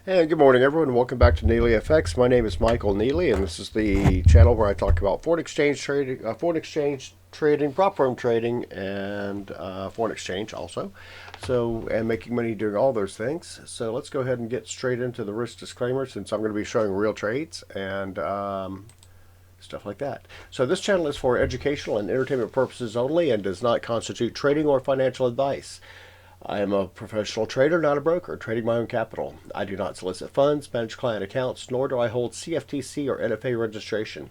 And good morning, everyone. Welcome back to NeelyFX. My name is Michael Neely, and this is the channel where I talk about foreign exchange trading, prop firm trading, and foreign exchange also. And making money doing all those things. So let's go ahead and get straight into the risk disclaimer, since I'm going to be showing real trades and stuff like that. So this channel is for educational and entertainment purposes only, and does not constitute trading or financial advice. I am a professional trader, not a broker, trading my own capital. I do not solicit funds, manage client accounts, nor do I hold CFTC or NFA registration.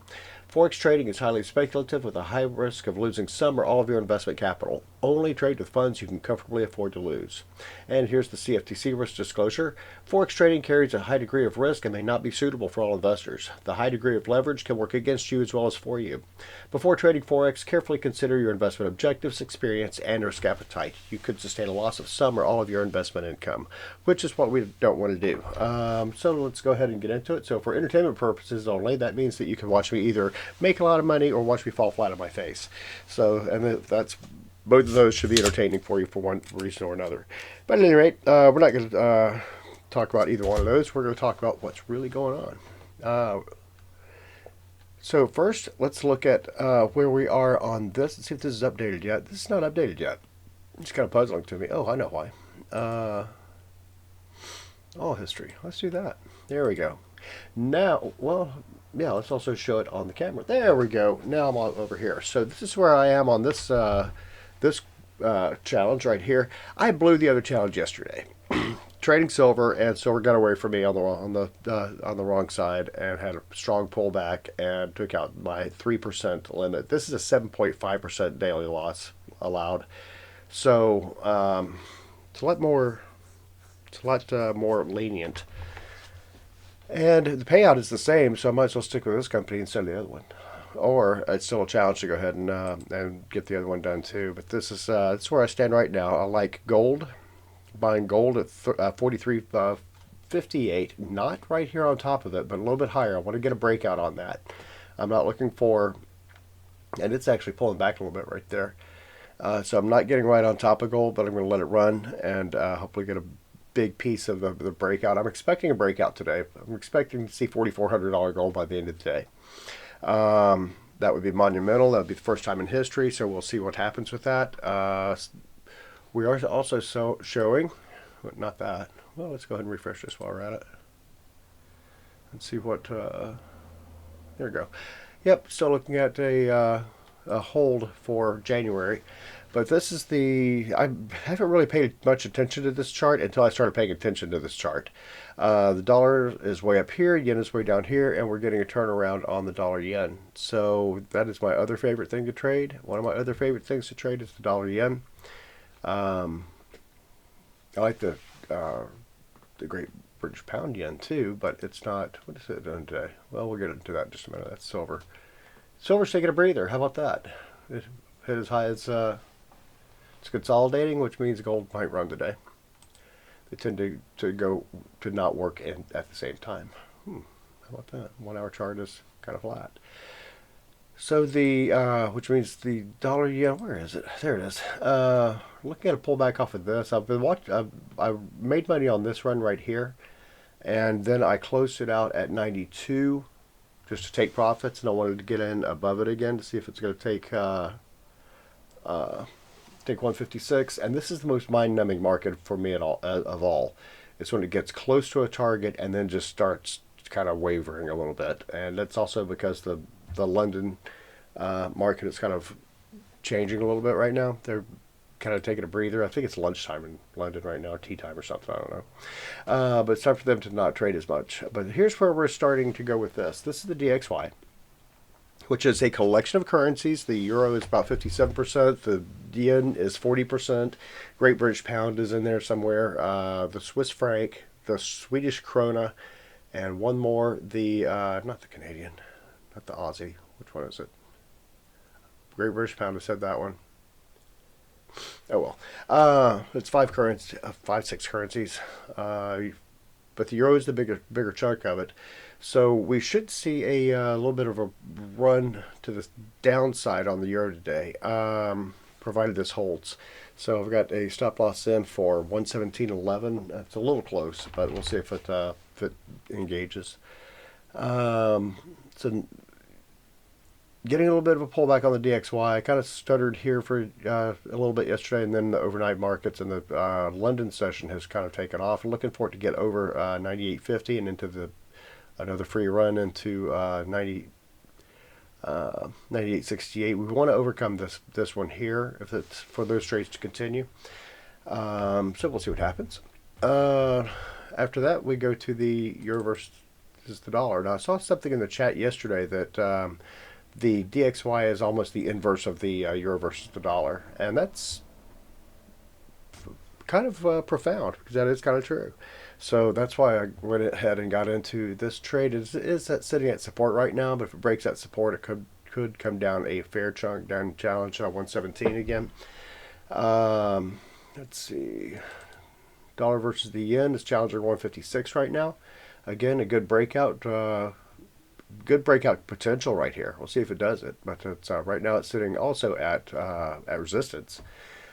Forex trading is highly speculative with a high risk of losing some or all of your investment capital. Only trade with funds you can comfortably afford to lose. And here's the CFTC risk disclosure. Forex trading carries a high degree of risk and may not be suitable for all investors. The high degree of leverage can work against you as well as for you. Before trading Forex, carefully consider your investment objectives, experience, and risk appetite. You could sustain a loss of some or all of your investment income, which is what we don't want to do. So let's go ahead and get into it. So for entertainment purposes only, that means that you can watch me either make a lot of money or watch me fall flat on my face. That's both of those should be entertaining for you for one reason or another. But at any rate, we're not going to talk about either one of those. We're going to talk about what's really going on. So first, let's look at where we are on this and see if this is updated yet. This is not updated yet. It's kind of puzzling to me. Oh, I know why. All history. Let's do that. There we go. Now, well, yeah, let's also show it on the camera. There we go. Now I'm all over here. So this is where I am on this challenge right here. I blew the other challenge yesterday. Trading silver, and silver got away from me on the wrong side and had a strong pullback and took out my 3% limit. This is a 7.5% daily loss allowed. So it's a lot more lenient. And the payout is the same, so I might as well stick with this company instead of the other one. Or it's still a challenge to go ahead and get the other one done too. But this is where I stand right now. I like gold. Buying gold at 43.58, not right here on top of it, but a little bit higher. I want to get a breakout on that. I'm not looking for, and it's actually pulling back a little bit right there. So I'm not getting right on top of gold, but I'm going to let it run and hopefully get a big piece of the breakout. I'm expecting a breakout today. I'm expecting to see $4,400 gold by the end of the day. That would be monumental. That would be the first time in history, so we'll see what happens with that. We are also showing, not that. Well, let's go ahead and refresh this while we're at it. Let's see what, there we go. Yep, still looking at a hold for January. But this is I haven't really paid much attention to this chart until I started paying attention to this chart. The dollar is way up here, yen is way down here, and we're getting a turnaround on the dollar yen. So that is my other favorite thing to trade. One of my other favorite things to trade is the dollar yen. I like the Great British Pound yen too, but it's not. What is it doing today? Well, we'll get into that in just a minute. That's silver. Silver's taking a breather. How about that? It hit as high as it's consolidating, which means gold might run today. They tend to go to not work at the same time. How about that? 1 hour chart is kind of flat. So which means the dollar yen, where is it? There it is. Looking at a pullback off of this, I've been watching. I made money on this run right here, and then I closed it out at 92, just to take profits, and I wanted to get in above it again to see if it's going to take 156. And this is the most mind-numbing market for me of all. It's when it gets close to a target and then just starts kind of wavering a little bit, and that's also because the London market is kind of changing a little bit right now. They're kind of taking a breather. I think it's lunchtime in London right now, tea time or something. I don't know. But it's time for them to not trade as much. But here's where we're starting to go with this. This is the DXY, which is a collection of currencies. The euro is about 57%. The yen is 40%. Great British Pound is in there somewhere. The Swiss franc, the Swedish krona, and one more, not the Canadian, not the Aussie. Which one is it? Great British Pound. I said that one. Oh well. It's 6 currencies. But the euro is the bigger chunk of it. So we should see a little bit of a run to the downside on the euro today. provided this holds. So I've got a stop loss in for 117.11. It's a little close, but we'll see if it engages. So getting a little bit of a pullback on the DXY. I kind of stuttered here for a little bit yesterday, and then the overnight markets and the London session has kind of taken off. I'm looking for it to get over 98.50 and into another free run into 98.68. We want to overcome this one here if it's for those trades to continue. So we'll see what happens. After that, we go to the euro versus the dollar. Now I saw something in the chat yesterday that the DXY is almost the inverse of the euro versus the dollar, and that's kind of profound, because that is kind of true. So that's why I went ahead and got into this trade. Is that sitting at support right now, but if it breaks that support, it could come down a fair chunk, down challenge on 117 again. Let's see, dollar versus the yen is challenging 156 right now. Again, a good breakout. Good breakout potential right here. We'll see if it does it, but it's right now it's sitting also at resistance.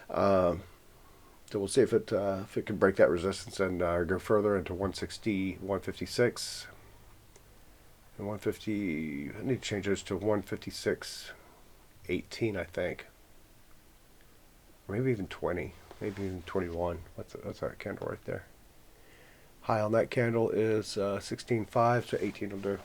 So we'll see if it can break that resistance and go further into 160, 156, and 150. I need to change those to 156.18, I think. Maybe even 20, maybe even 21. That's that candle right there. High on that candle is 16.5, so 18 will do.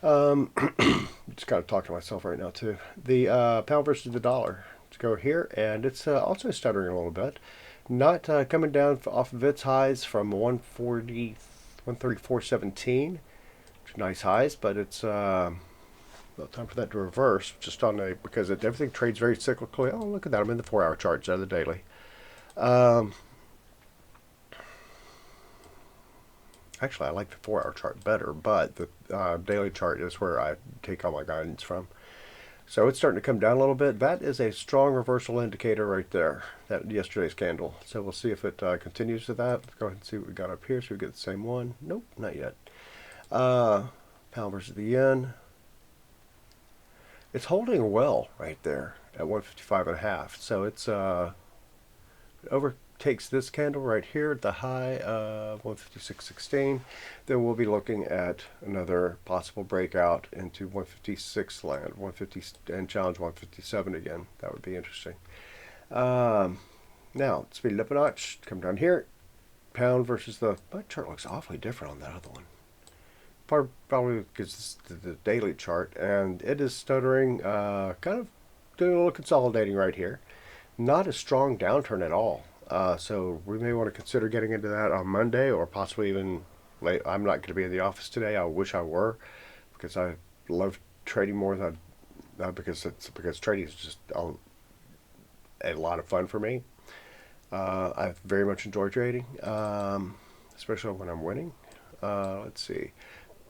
Just got to talk to myself right now too. The pound versus the dollar. Let's go here, and it's also stuttering a little bit. Not coming down off of its highs from 134.17. Nice highs, but it's about time for that to reverse. Just on because everything trades very cyclically. Oh, look at that! I'm in the 4-hour chart instead of the daily. Actually, I like the 4-hour chart better, but the daily chart is where I take all my guidance from. So it's starting to come down a little bit. That is a strong reversal indicator right there, that yesterday's candle. So we'll see if it continues to that. Let's go ahead and see what we got up here. So we get the same one. Nope, not yet. Pound versus the yen. It's holding well right there at 155.5. So it's overtakes this candle right here at the high of 156.16. Then we'll be looking at another possible breakout into 156 land, 150, and challenge 157 again. That would be interesting. Now, speed it up a notch, come down here. Pound versus my chart looks awfully different on that other one. Probably because it's the daily chart, and it is stuttering, kind of doing a little consolidating right here. Not a strong downturn at all. So we may want to consider getting into that on Monday, or possibly even late. I'm not going to be in the office today. I wish I were, because I love trading more than because trading is just a lot of fun for me. I very much enjoy trading, especially when I'm winning. Let's see,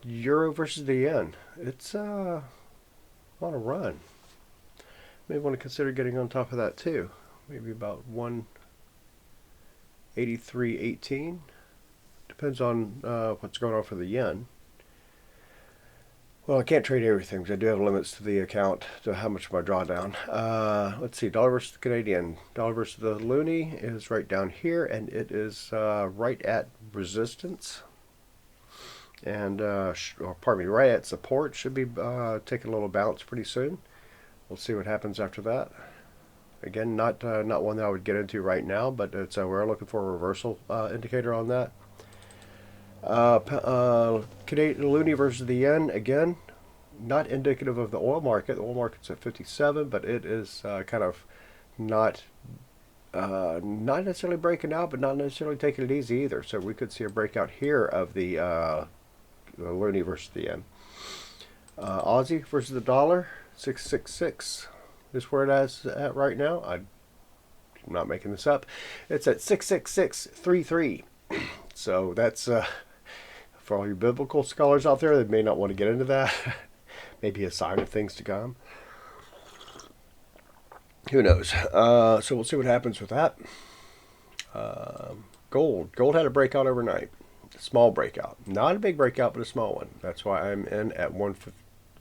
euro versus the yen. It's on a run. May want to consider getting on top of that too. Maybe about 183.18. Depends on what's going on for the yen. Well, I can't trade everything because I do have limits to the account to how much of my drawdown. Let's see, dollar versus the Canadian. Dollar versus the loonie is right down here, and it is right at resistance. And, right at support. Should be taking a little bounce pretty soon. We'll see what happens after that. Again, not one that I would get into right now, but it's we're looking for a reversal indicator on that. Canadian loonie versus the yen, again, not indicative of the oil market. The oil market's at 57, but it is kind of not necessarily breaking out, but not necessarily taking it easy either. So we could see a breakout here of the loonie versus the yen. Aussie versus the dollar, 666 is where it is at right now. I'm not making this up. It's at 666.33. So that's for all you biblical scholars out there that may not want to get into that. Maybe a sign of things to come. Who knows? So we'll see what happens with that. Gold had a breakout overnight. A small breakout, not a big breakout, but a small one. That's why I'm in at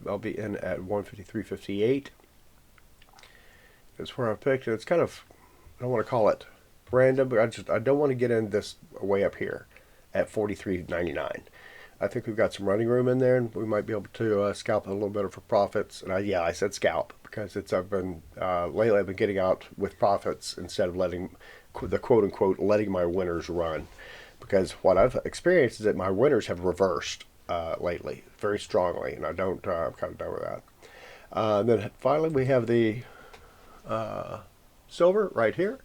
I'll be in at 153.58. is where I picked. It's kind of, I don't want to call it random, but I don't want to get in this way up here at 43.99. I think we've got some running room in there, and we might be able to scalp a little bit for profits. And yeah, I said scalp because I've been lately I've been getting out with profits instead of letting the quote unquote letting my winners run. Because what I've experienced is that my winners have reversed lately very strongly, and I'm kind of done with that. Then finally we have the silver right here,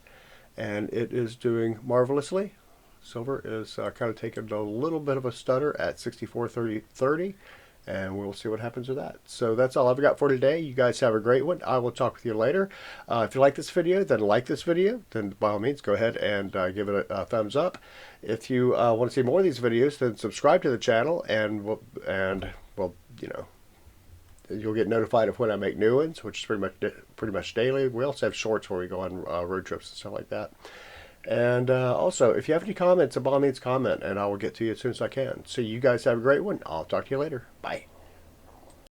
and it is doing marvelously. Silver is kind of taking a little bit of a stutter at 64.30, and we'll see what happens with that. So that's all I've got for today. You guys have a great one. I will talk with you later. If you like this video, then like this video. Then by all means, go ahead and give it a thumbs up. If you want to see more of these videos, then subscribe to the channel, and well, you know, you'll get notified of when I make new ones, which is pretty much daily. We also have shorts where we go on road trips and stuff like that. And also, if you have any comments, by all means comment, and I will get to you as soon as I can. So you guys have a great one. I'll talk to you later. Bye.